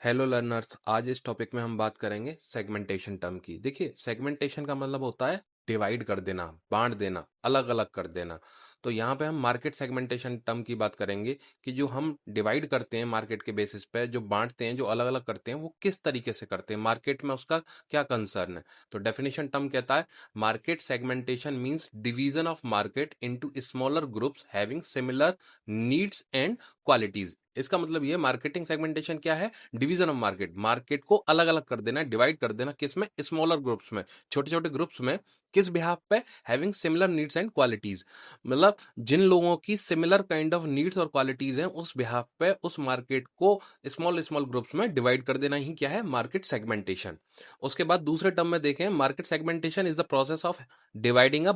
Hello learners, आज इस topic में हम बात करेंगे सेगमेंटेशन टर्म की। देखिए, सेगमेंटेशन का मतलब होता है डिवाइड कर देना, बांट देना, अलग अलग कर देना। तो यहाँ पे हम मार्केट सेगमेंटेशन टर्म की बात करेंगे कि जो हम डिवाइड करते हैं मार्केट के बेसिस पे, जो बांटते हैं, जो अलग अलग करते हैं, वो किस तरीके से करते हैं, मार्केट में उसका क्या कंसर्न है। तो डेफिनेशन टर्म कहता है market segmentation means division of market into smaller groups having similar needs and qualities. इसका मतलब ये मार्केटिंग सेगमेंटेशन क्या है? डिवीजन ऑफ मार्केट, मार्केट को अलग अलग कर देना, डिवाइड कर देना, किस में? स्मॉलर ग्रुप्स में, छोटे छोटे ग्रुप्स में। किस बिहाफ पे? Having similar needs and qualities, मतलब जिन लोगों की सिमिलर काइंड ऑफ नीड्स और क्वालिटीज हैं, उस बिहाफ पे उस मार्केट को स्मॉल स्मॉल ग्रुप्स में डिवाइड कर देना ही क्या है? Market segmentation. उसके बाद दूसरे टर्म में देखें, market segmentation is the process of dividing a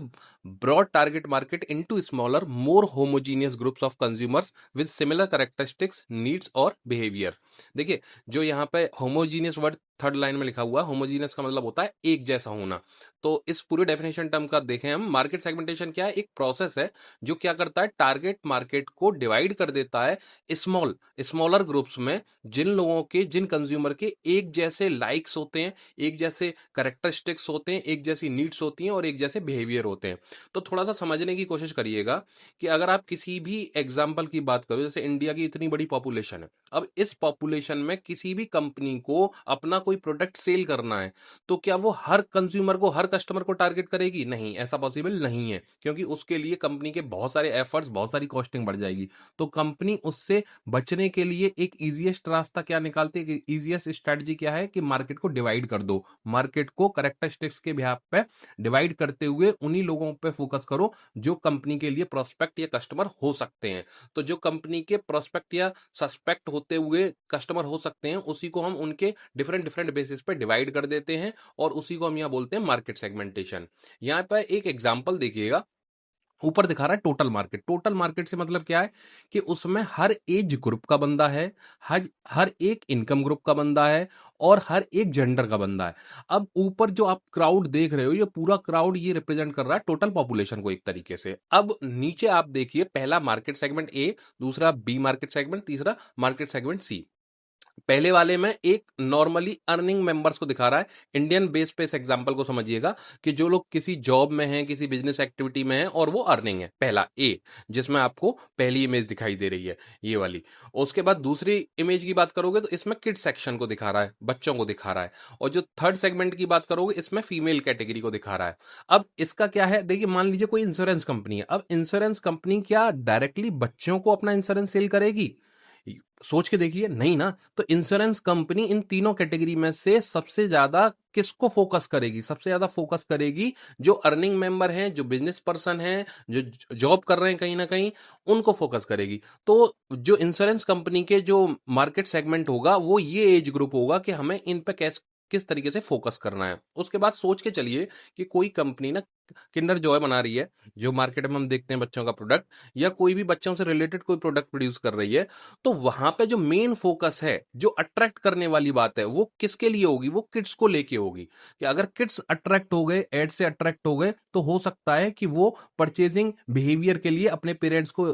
broad target market into smaller more homogeneous groups of consumers with similar characteristics, needs और बिहेवियर। देखिए, जो यहाँ पे होमोजीनियस वर्ड थर्ड लाइन में लिखा हुआ है, होमोजीनियस का मतलब होता है एक जैसा होना। तो इस पूरे डेफिनेशन टर्म का देखें हम, मार्केट सेगमेंटेशन क्या है? एक प्रोसेस है जो क्या करता है? टारगेट मार्केट को डिवाइड कर देता है स्मॉलर ग्रुप्स में, जिन लोगों के, जिन कंज्यूमर के एक जैसे लाइक्स होते हैं, एक जैसे करेक्टरिस्टिक्स होते हैं, एक जैसी नीड्स होती हैं और एक जैसे बिहेवियर होते हैं। तो थोड़ा सा समझने की कोशिश करिएगा कि अगर आप किसी भी एग्जाम्पल की बात करो, जैसे इंडिया की इतनी बड़ी पॉपुलेशन है, अब इस पॉपुलेशन में किसी भी कंपनी को अपना कोई प्रोडक्ट सेल करना है, तो क्या वो हर कंज्यूमर को, हर कस्टमर को टारगेट करेगी? नहीं, ऐसा पॉसिबल नहीं है, क्योंकि उसके लिए कंपनी के बहुत सारे एफर्ट्स, बहुत सारी कॉस्टिंग बढ़ जाएगी। तो कंपनी उससे बचने के लिए एक इजीएस्ट रास्ता क्या निकालती है, इजीएस्ट स्ट्रेटजी क्या है? कि मार्केट को डिवाइड कर दो, मार्केट को करेक्टरिस्टिक्स के बिहाफ पे डिवाइड करते हुए उन्हीं लोगों पे फोकस करो जो कंपनी के लिए प्रोस्पेक्ट या कस्टमर हो सकते हैं। तो जो कंपनी के प्रोस्पेक्ट या सस्पेक्ट होते हुए कस्टमर हो सकते हैं, उसी को हम उनके डिफरेंट डिफरेंट बेसिस पे डिवाइड कर देते हैं और उसी को हम यहाँ बोलते हैं मार्केट सेगमेंटेशन। यहाँ पर एक एग्जांपल देखिएगा, ऊपर दिखा रहा है टोटल मार्केट। टोटल मार्केट से मतलब क्या है? कि उसमें हर एज ग्रुप का बंदा है, हर हर एक इनकम ग्रुप का बंदा है और हर एक जेंडर का बंदा है। अब ऊपर जो आप क्राउड देख रहे हो, ये पूरा क्राउड ये रिप्रेजेंट कर रहा है टोटल पॉपुलेशन को एक तरीके से। अब नीचे आप देखिए, पहला मार्केट सेगमेंट ए, दूसरा बी मार्केट सेगमेंट, तीसरा मार्केट सेगमेंट सी। पहले वाले में एक नॉर्मली अर्निंग मेंबर्स को दिखा रहा है। इंडियन बेस पे इस एग्जांपल को समझिएगा कि जो लोग किसी जॉब में हैं, किसी बिजनेस एक्टिविटी में हैं और वो अर्निंग है, पहला ए, जिसमें आपको पहली इमेज दिखाई दे रही है, ये वाली। उसके बाद दूसरी इमेज की बात करोगे तो इसमें किड सेक्शन को दिखा रहा है, बच्चों को दिखा रहा है। और जो थर्ड सेगमेंट की बात करोगे, इसमें फीमेल कैटेगरी को दिखा रहा है। अब इसका क्या है? देखिए, मान लीजिए कोई इंश्योरेंस कंपनी है। अब इंश्योरेंस कंपनी क्या डायरेक्टली बच्चों को अपना इंश्योरेंस सेल करेगी? सोच के देखिए, नहीं ना। तो इंश्योरेंस कंपनी इन तीनों कैटेगरी में से सबसे ज्यादा किसको फोकस करेगी? सबसे ज्यादा फोकस करेगी जो अर्निंग मेंबर हैं, जो बिजनेस पर्सन हैं, जो जॉब कर रहे हैं कहीं ना कहीं, उनको फोकस करेगी। तो जो इंश्योरेंस कंपनी के जो मार्केट सेगमेंट होगा, वो ये एज ग्रुप होगा कि हमें इन पे कैसे, किस तरीके से फोकस करना है। उसके बाद सोच के चलिए कि कोई कंपनी ना किंडर जॉय बना रही है, जो मार्केट में हम देखते हैं बच्चों का प्रोडक्ट, या कोई भी बच्चों से रिलेटेड कोई प्रोडक्ट प्रोड्यूस कर रही है। तो वहां पे जो मेन फोकस है, जो अट्रैक्ट करने वाली बात है, वो किसके लिए होगी? वो किड्स को लेके होगी। कि अगर किड्स अट्रैक्ट हो गए, एड से अट्रैक्ट हो गए, तो हो सकता है कि वो परचेजिंग बिहेवियर के लिए अपने पेरेंट्स को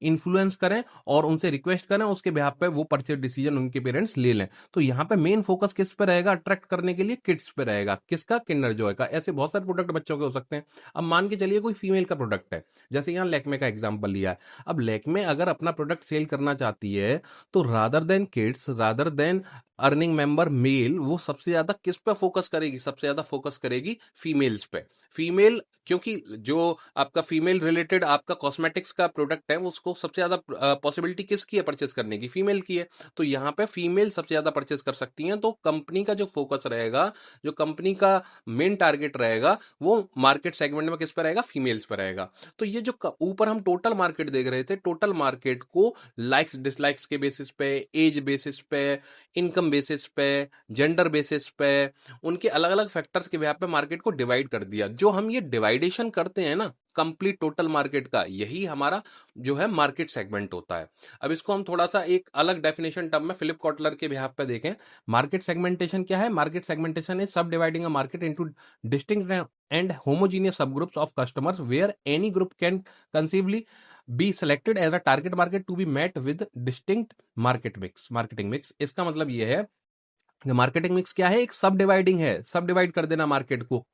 इन्फ्लुएंस करें और उनसे रिक्वेस्ट करें, उसके बिहाफ पे वो परचेज डिसीजन उनके पेरेंट्स ले लें। तो यहाँ पे मेन फोकस किस पे रहेगा? अट्रैक्ट करने के लिए किड्स पे रहेगा। किसका? किंडर जॉय का। ऐसे बहुत सारे प्रोडक्ट बच्चों के हो सकते हैं। अब मान के चलिए कोई फीमेल का प्रोडक्ट है, जैसे यहाँ लैक्मे का एग्जाम्पल लिया है। अब लैक्मे अगर अपना प्रोडक्ट सेल करना चाहती है, तो rather than kids, rather than earning member male, वो सबसे ज्यादा किस पे फोकस करेगी? सबसे ज्यादा फोकस करेगी फीमेल्स पे। फीमेल, क्योंकि जो आपका फीमेल रिलेटेड आपका कॉस्मेटिक्स का प्रोडक्ट है, उसको सबसे ज्यादा पॉसिबिलिटी किसकी है परचेस करने की? फीमेल की है। तो यहाँ पे फीमेल सबसे ज्यादा परचेस कर सकती हैं। तो कंपनी का जो फोकस रहेगा, जो कंपनी का मेन टारगेट रहेगा, वो मार्केट सेगमेंट में किस पे रहेगा? फीमेल्स पे रहेगा। तो ये जो ऊपर हम टोटल मार्केट देख रहे थे, टोटल मार्केट को लाइक्स डिसलाइक्स के बेसिस पे, एज बेसिस पे, इनकम बेसिस पे, जेंडर बेसिस पे, उनके अलग अलग फैक्टर्स के बेसिस पे मार्केट को डिवाइड कर दिया। जो हम ये डिवाइडेशन करते हैं ना कंप्लीट टोटल मार्केट का, यही हमारा जो है मार्केट सेगमेंट होता है। अब इसको हम थोड़ा सा एक अलग डेफिनेशन टर्म में फिलिप कॉटलर के बिहाफ पे देखें। मार्केट सेगमेंटेशन क्या है? मार्केट सेगमेंटेशन इज सब dividing a market into distinct and homogeneous subgroups of customers where any group can conceivably be selected as a target market to be met with distinct marketing mix. इसका मतलब ये है कि marketing mix क्या है, एक सब डिवाइडिंग है, सब डिवाइड कर देना मार्केट को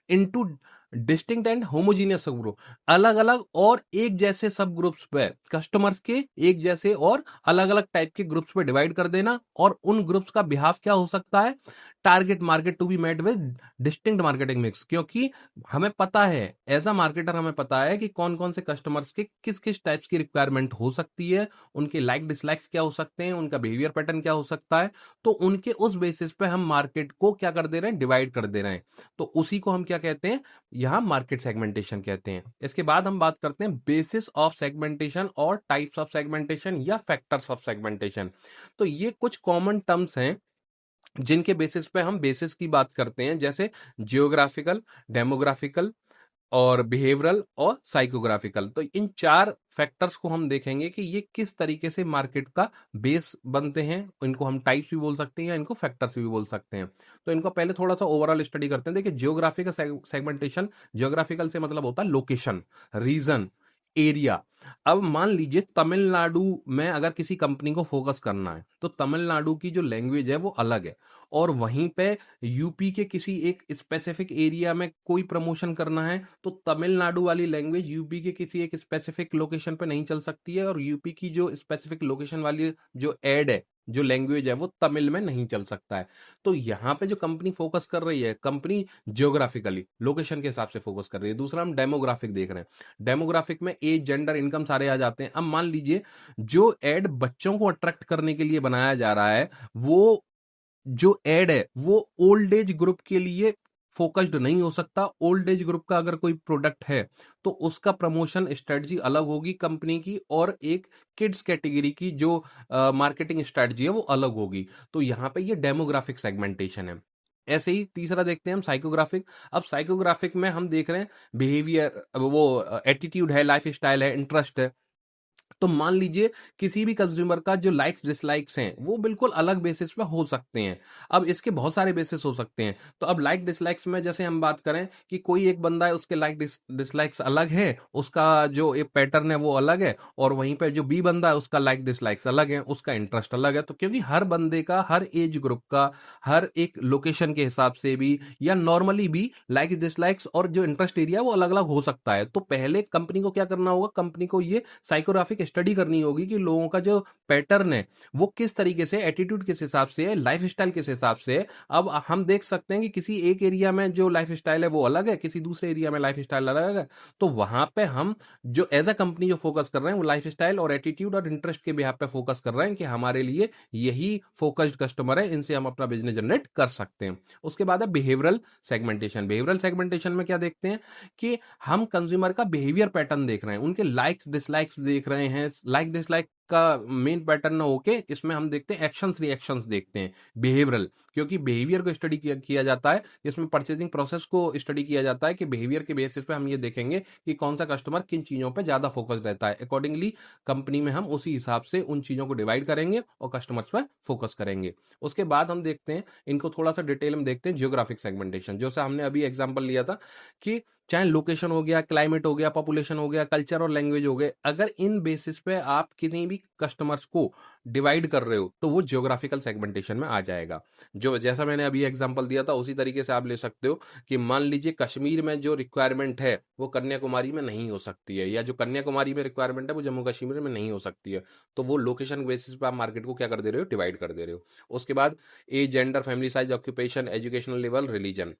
इनटू डिस्टिंक्ट एंड होमोजीनियस सब ग्रुप, अलग अलग और एक जैसे सब ग्रुप्स पे, कस्टमर्स के एक जैसे और अलग अलग टाइप के ग्रुप्स पे डिवाइड कर देना। और उन ग्रुप्स का बिहाफ क्या हो सकता है, target market to be met with distinct marketing mix. क्योंकि हमें पता है, एज अ मार्केटर हमें पता है कि कौन कौन से कस्टमर्स के किस किस टाइप्स की रिक्वायरमेंट हो सकती है, उनके लाइक डिसलाइक्स क्या हो सकते हैं, उनका बिहेवियर पैटर्न क्या हो सकता है। तो उनके उस बेसिस पे हम मार्केट को क्या कर दे रहे हैं, डिवाइड कर दे रहे हैं। तो उसी को हम क्या कहते हैं, यहां मार्केट सेगमेंटेशन कहते हैं। इसके बाद हम बात करते हैं बेसिस ऑफ सेगमेंटेशन और टाइप्स ऑफ सेगमेंटेशन या फैक्टर्स ऑफ सेगमेंटेशन। तो ये कुछ कॉमन टर्म्स हैं जिनके बेसिस पे हम बेसिस की बात करते हैं, जैसे जियोग्राफिकल, डेमोग्राफिकल और बिहेवियरल और साइकोग्राफिकल। तो इन चार फैक्टर्स को हम देखेंगे कि ये किस तरीके से मार्केट का बेस बनते हैं। इनको हम टाइप्स भी बोल सकते हैं या इनको फैक्टर्स भी बोल सकते हैं। तो इनको पहले थोड़ा सा ओवरऑल स्टडी करते हैं। देखिए जियोग्राफिकल सेगमेंटेशन, जियोग्राफिकल से मतलब होता है लोकेशन, रीजन, एरिया। अब मान लीजिए तमिलनाडु में अगर किसी कंपनी को फोकस करना है तो तमिलनाडु की जो लैंग्वेज है वो अलग है, और वहीं पे यूपी के किसी एक स्पेसिफिक एरिया में कोई प्रमोशन करना है तो तमिलनाडु वाली लैंग्वेज यूपी के किसी एक स्पेसिफिक लोकेशन पे नहीं चल सकती है, और यूपी की जो स्पेसिफिक लोकेशन वाली जो एड है, जो लैंग्वेज है, वो तमिल में नहीं चल सकता है। तो यहाँ पे जो कंपनी फोकस कर रही है, कंपनी जियोग्राफिकली लोकेशन के हिसाब से फोकस कर रही है। दूसरा हम डेमोग्राफिक देख रहे हैं, डेमोग्राफिक में एज, जेंडर, इनकम सारे आ जाते हैं। अब मान लीजिए जो एड बच्चों को अट्रैक्ट करने के लिए बनाया जा रहा है, वो जो एड है वो ओल्ड एज ग्रुप के लिए फोकस्ड नहीं हो सकता। ओल्ड एज ग्रुप का अगर कोई प्रोडक्ट है तो उसका प्रमोशन स्ट्रेटजी अलग होगी कंपनी की, और एक किड्स कैटेगरी की जो मार्केटिंग स्ट्रेटजी है वो अलग होगी। तो यहाँ पे ये डेमोग्राफिक सेगमेंटेशन है। ऐसे ही तीसरा देखते हैं हम साइकोग्राफिक। अब साइकोग्राफिक में हम देख रहे हैं बिहेवियर, वो एटीट्यूड है, लाइफ स्टाइल है, इंटरेस्ट है। तो मान लीजिए किसी भी कंज्यूमर का जो लाइक्स डिसलाइक्स हैं वो बिल्कुल अलग बेसिस पे हो सकते हैं। अब इसके बहुत सारे बेसिस हो सकते हैं। तो अब लाइक डिसलाइक्स में जैसे हम बात करें कि कोई एक बंदा है, उसके लाइक डिसलाइक्स अलग है, उसका जो एक पैटर्न है वो अलग है, और वहीं पे जो बी बंदा है उसका लाइक डिसलाइक्स अलग है, उसका इंटरेस्ट अलग है। तो क्योंकि हर बंदे का, हर एज ग्रुप का, हर एक लोकेशन के हिसाब से भी या नॉर्मली भी लाइक डिसलाइक्स और जो इंटरेस्ट एरिया वो अलग अलग हो सकता है। तो पहले कंपनी को क्या करना होगा, कंपनी को ये साइकोग्राफिक स्टडी करनी होगी कि लोगों का जो पैटर्न है वो किस तरीके से, एटीट्यूड किस हिसाब से है, लाइफ स्टाइल किस हिसाब से है। अब हम देख सकते हैं कि किसी एक एरिया में जो लाइफ स्टाइल है वो अलग है, किसी दूसरे एरिया में लाइफ स्टाइल अलग है। तो वहां पे हम जो एज अ कंपनी जो फोकस कर रहे हैं वो लाइफ स्टाइल और एटीट्यूड और इंटरेस्ट के बिहाफ पे फोकस कर रहे हैं कि हमारे लिए यही फोकस्ड कस्टमर है, इनसे हम अपना बिजनेस जनरेट कर सकते हैं। उसके बाद है बिहेवियरल सेगमेंटेशन। बिहेवियरल सेगमेंटेशन में क्या देखते हैं कि हम कंज्यूमर का बिहेवियर पैटर्न देख रहे हैं, उनके लाइक्स डिसलाइक्स देख रहे हैं। लाइक डिसलाइक का मेन पैटर्न ना होके इसमें हम देखते हैं एक्शंस रिएक्शंस देखते हैं, बिहेवियरल। क्योंकि बिहेवियर को स्टडी किया जाता है, इसमें परचेजिंग प्रोसेस को स्टडी किया जाता है कि बिहेवियर के बेसिस पे हम ये देखेंगे कि कौन सा कस्टमर किन चीजों पे ज्यादा फोकस रहता है। अकॉर्डिंगली कंपनी में हम उसी हिसाब से उन चीजों को डिवाइड करेंगे और कस्टमर्स पे फोकस करेंगे। उसके बाद हम देखते हैं, इनको थोड़ा सा डिटेल में देखते हैं, जियोग्राफिक सेगमेंटेशन। जो से हमने अभी एग्जाम्पल लिया था कि चाहे लोकेशन हो गया, क्लाइमेट हो गया, पॉपुलेशन हो गया, कल्चर और लैंग्वेज हो गए, अगर इन बेसिस पे आप किसी भी कस्टमर्स को डिवाइड कर रहे हो तो वो जियोग्राफिकल सेगमेंटेशन में आ जाएगा। जो जैसा मैंने अभी एग्जांपल दिया था उसी तरीके से आप ले सकते हो कि मान लीजिए कश्मीर में जो रिक्वायरमेंट है वो कन्याकुमारी में नहीं हो सकती है, या जो कन्याकुमारी में रिक्वायरमेंट है वो जम्मू कश्मीर में नहीं हो सकती है। तो वो लोकेशन बेसिस पे आप मार्केट को क्या कर दे रहे हो, डिवाइड कर दे रहे हो। उसके बाद age, gender, family size, occupation, educational level, religion.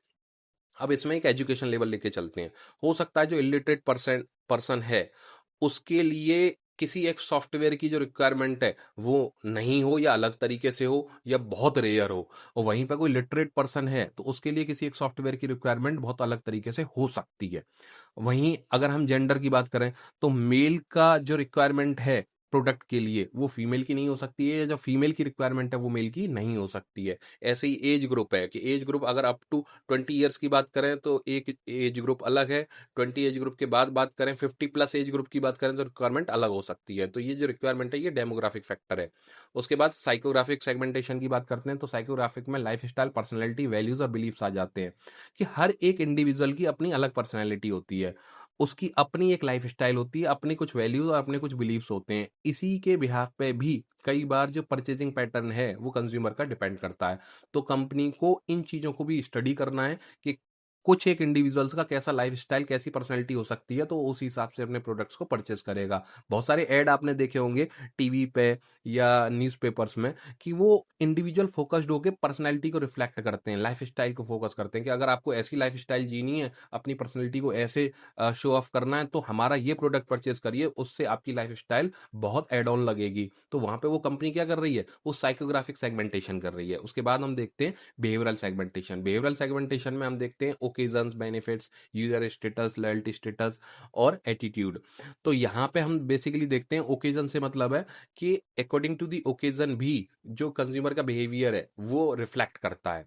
अब इसमें एक एजुकेशन लेवल लेके चलते हैं। हो सकता है जो इलिटरेट पर्सन है उसके लिए किसी एक सॉफ्टवेयर की जो रिक्वायरमेंट है वो नहीं हो, या अलग तरीके से हो, या बहुत रेयर हो। और वहीं पर कोई लिटरेट पर्सन है तो उसके लिए किसी एक सॉफ्टवेयर की रिक्वायरमेंट बहुत अलग तरीके से हो सकती है। वहीं अगर हम जेंडर की बात करें तो मेल का जो रिक्वायरमेंट है प्रोडक्ट के लिए वो फीमेल की नहीं हो सकती है, या जो फीमेल की रिक्वायरमेंट है वो मेल की नहीं हो सकती है। ऐसे ही एज ग्रुप है कि एज ग्रुप अगर अप टू 20 ईयर्स की बात करें तो एक एज ग्रुप अलग है, 20 एज ग्रुप के बाद बात करें, 50+ एज ग्रुप की बात करें तो रिक्वायरमेंट अलग हो सकती है। तो ये जो रिक्वायरमेंट है ये डेमोग्राफिक फैक्टर है। उसके बाद साइकोग्राफिक सेगमेंटेशन की बात करते हैं तो साइकोग्राफिक में लाइफ स्टाइल, पर्सनैलिटी, वैल्यूज और बिलीफ्स आ जाते हैं कि हर एक इंडिविजुअल की अपनी अलग पर्सनैलिटी होती है, उसकी अपनी एक लाइफ़स्टाइल होती है, अपने कुछ वैल्यूज़ और अपने कुछ बिलीव्स होते हैं। इसी के बिहाफ़ पे भी कई बार जो परचेज़िंग पैटर्न है, वो कंज़्यूमर का डिपेंड करता है। तो कंपनी को इन चीज़ों को भी स्टडी करना है कि कुछ एक इंडिविजुअल्स का कैसा लाइफ़स्टाइल, कैसी पर्सनैलिटी हो सकती है, तो वो उस हिसाब से अपने प्रोडक्ट्स को परचेज़ करेगा। बहुत सारे ऐड आपने देखे होंगे टीवी पे या न्यूज़पेपर्स में कि वो इंडिविजुअल फ़ोकस्ड होके पर्सनैलिटी को रिफ्लेक्ट करते हैं, लाइफ़स्टाइल को फ़ोकस करते हैं कि अगर आपको ऐसी लाइफ़स्टाइल जीनी है, अपनी पर्सनैलिटी को ऐसे शो ऑफ करना है, तो हमारा ये प्रोडक्ट परचेज करिए, उससे आपकी लाइफस्टाइल बहुत एड ऑन लगेगी। तो वहाँ पे वो कंपनी क्या कर रही है, वो साइकोग्राफिक सेगमेंटेशन कर रही है। उसके बाद हम देखते हैं बिहेवियरल सेगमेंटेशन। बिहेवियरल सेगमेंटेशन में हम देखते हैं occasions, benefits, user status, loyalty status और एटीट्यूड। तो यहाँ पे हम बेसिकली देखते हैं ओकेजन से मतलब है कि अकॉर्डिंग टू द ओकेजन भी जो कंज्यूमर का बिहेवियर है वो रिफ्लेक्ट करता है।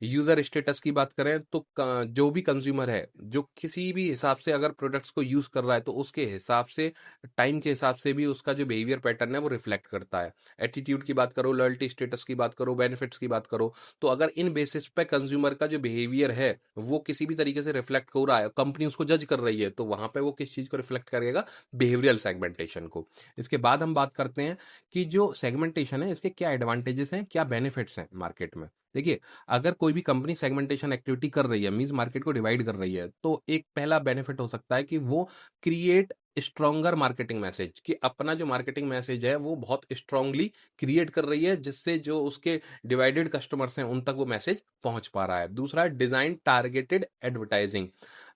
यूज़र स्टेटस की बात करें तो जो भी कंज्यूमर है, जो किसी भी हिसाब से अगर प्रोडक्ट्स को यूज़ कर रहा है, तो उसके हिसाब से, टाइम के हिसाब से भी उसका जो बिहेवियर पैटर्न है, वो रिफ्लेक्ट करता है। एटीट्यूड की बात करो, लॉयल्टी स्टेटस की बात करो, बेनिफिट्स की बात करो, तो अगर इन बेसिस पे कंज्यूमर का जो बिहेवियर है, वो किसी भी तरीके से रिफ्लेक्ट हो रहा है, कंपनी उसको जज कर रही है, तो वहाँ पे वो किस चीज़ को रिफ्लेक्ट करेगा? बिहेवियरल सेगमेंटेशन को। इसके बाद हम बात करते हैं कि जो सेगमेंटेशन है, इसके क्या एडवांटेजेस हैं, क्या बेनिफिट्स हैं मार्केट में? देखिए, अगर कोई भी कंपनी सेगमेंटेशन एक्टिविटी कर रही है, मीन्स मार्केट को डिवाइड कर रही है, तो एक पहला बेनिफिट हो सकता है कि वो क्रिएट स्ट्रॉन्गर मार्केटिंग मैसेज, कि अपना जो मार्केटिंग मैसेज है वो बहुत स्ट्रांगली क्रिएट कर रही है, जिससे जो उसके डिवाइडेड कस्टमर्स हैं उन तक वो मैसेज पहुंच पा रहा है। दूसरा, डिजाइन टारगेटेड एडवर्टाइजिंग।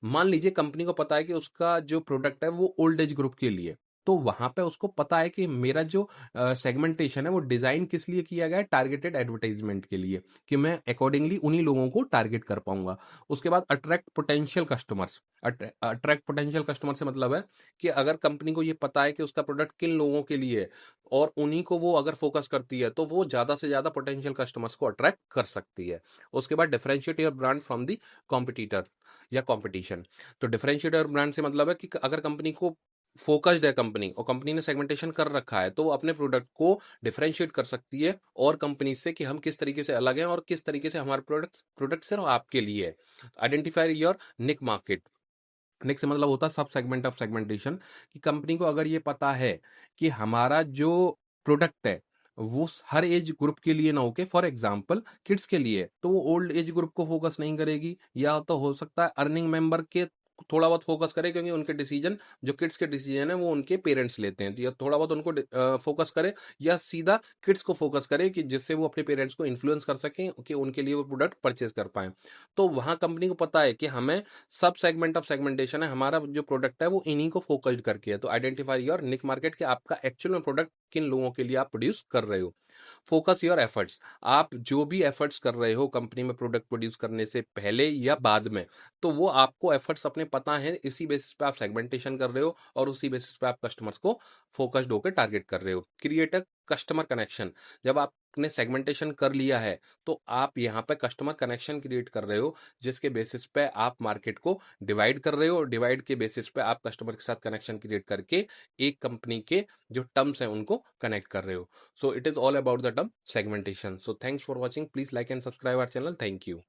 मान लीजिए कंपनी को पता है कि उसका जो प्रोडक्ट है वो ओल्ड एज ग्रुप के लिए, तो वहां पे उसको पता है कि मेरा जो सेगमेंटेशन है वो डिजाइन किस लिए किया गया है, टारगेटेड एडवर्टाइजमेंट के लिए, कि मैं अकॉर्डिंगली उन्हीं लोगों को टारगेट कर पाऊंगा। उसके बाद attract potential customers. Attract potential customer से मतलब है कि अगर कंपनी को ये पता है कि उसका प्रोडक्ट किन लोगों के लिए है और उन्हीं को वो अगर फोकस करती है, तो वो ज्यादा से ज्यादा पोटेंशियल कस्टमर्स को अट्रैक्ट कर सकती है। उसके बाद differentiate your brand from the competitor या कॉम्पिटिशन। तो डिफरेंशिएट योर ब्रांड से मतलब है कि अगर कंपनी को फोकस्ड है, कंपनी और कंपनी ने सेगमेंटेशन कर रखा है, तो वो अपने प्रोडक्ट को डिफरेंशिएट कर सकती है और कंपनी से कि हम किस तरीके से अलग हैं और किस तरीके से हमारे प्रोडक्ट सिर्फ आपके लिए है। Identify your niche market. Niche से मतलब होता है सब सेगमेंट ऑफ सेगमेंटेशन, कि कंपनी को अगर ये पता है कि हमारा जो प्रोडक्ट है वो हर एज ग्रुप के लिए ना होके, फॉर एग्जांपल किड्स के लिए है, तो वो ओल्ड एज ग्रुप को फोकस नहीं करेगी, या तो हो सकता है अर्निंग मेंबर के थोड़ा बहुत फोकस करे, क्योंकि उनके डिसीजन, जो किड्स के डिसीजन है वो उनके पेरेंट्स लेते हैं, तो या थोड़ा बहुत उनको फोकस करे, या सीधा किड्स को फोकस करे कि जिससे वो अपने पेरेंट्स को इन्फ्लुएंस कर सकें कि उनके लिए वो प्रोडक्ट परचेज कर पाए। तो वहां कंपनी को पता है कि हमें सब सेगमेंट ऑफ सेगमेंटेशन है, हमारा जो प्रोडक्ट है वो इन्हीं को फोकस्ड करके है। तो आइडेंटिफाई योर निक मार्केट, कि आपका एक्चुअल में प्रोडक्ट किन लोगों के लिए आप प्रोड्यूस कर रहे हो। Focus your efforts. आप जो भी एफर्ट्स कर रहे हो कंपनी में प्रोडक्ट प्रोड्यूस करने से पहले या बाद में, तो वो आपको एफर्ट्स अपने पता है, इसी बेसिस पे आप सेगमेंटेशन कर रहे हो और उसी बेसिस पे आप कस्टमर्स को फोकस्ड होकर टारगेट कर रहे हो। Create a customer connection. जब आपने सेगमेंटेशन कर लिया है, तो आप यहाँ पे कस्टमर कनेक्शन क्रिएट कर रहे हो, जिसके बेसिस पे आप मार्केट को डिवाइड कर रहे हो। डिवाइड के बेसिस पे आप कस्टमर के साथ कनेक्शन क्रिएट करके एक कंपनी के जो टर्म्स हैं उनको कनेक्ट कर रहे हो। So it is all about the term segmentation. So thanks for watching. Please like and subscribe our channel. Thank you.